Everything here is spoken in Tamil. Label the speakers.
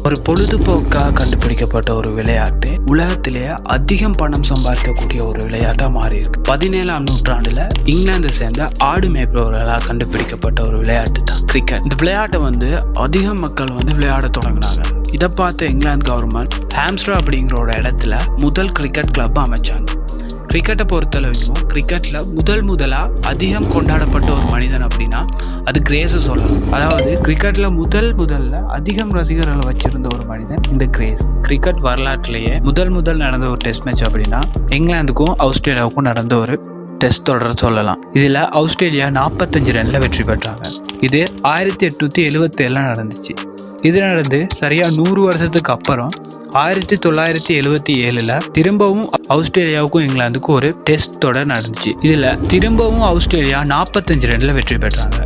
Speaker 1: ஒரு பொழுதுபோக்காக கண்டுபிடிக்கப்பட்ட ஒரு விளையாட்டு உலகத்திலேயே அதிகம் பணம் சம்பாதிக்கக்கூடிய ஒரு விளையாட்டாக மாறி இருக்கு. 17ஆம் நூற்றாண்டுல இங்கிலாந்தை சேர்ந்த ஆடு மேய்ப்பவர்களால் கண்டுபிடிக்கப்பட்ட ஒரு விளையாட்டு தான் கிரிக்கெட். இந்த விளையாட்டை அதிகம் மக்கள் விளையாட தொடங்கினாங்க. இதை பார்த்த இங்கிலாந்து கவர்மெண்ட் ஹாம்ஸ்டர் அப்படிங்கிற ஒரு இடத்துல முதல் கிரிக்கெட் கிளப் அமைச்சாங்க. கிரிக்கெட்டை பொறுத்தளவுக்கும் கிரிக்கெட்டில் முதலாக அதிகம் கொண்டாடப்பட்ட ஒரு மனிதன் அப்படின்னா அது கிரேஸை சொல்லலாம். அதாவது கிரிக்கெட்டில் முதல்ல அதிகம் ரசிகர்களை வச்சிருந்த ஒரு மனிதன் இந்த கிரேஸ். கிரிக்கெட் வரலாற்றிலேயே முதல் நடந்த ஒரு டெஸ்ட் மேட்ச் அப்படின்னா இங்கிலாந்துக்கும் ஆஸ்திரேலியாவுக்கும் நடந்த ஒரு டெஸ்ட் தொடர் சொல்லலாம். இதில் ஆஸ்திரேலியா 45 ரன்ல வெற்றி பெற்றாங்க. இது 1877 நடந்துச்சு. இது நடந்து சரியா 100 வருஷத்துக்கு அப்புறம் 1977 திரும்பவும் ஆஸ்திரேலியாவுக்கும் இங்கிலாந்துக்கும் ஒரு டெஸ்ட் தொடர் நடந்துச்சு. இதுல திரும்பவும் ஆஸ்திரேலியா 45 ரன்ல வெற்றி பெற்றாங்க.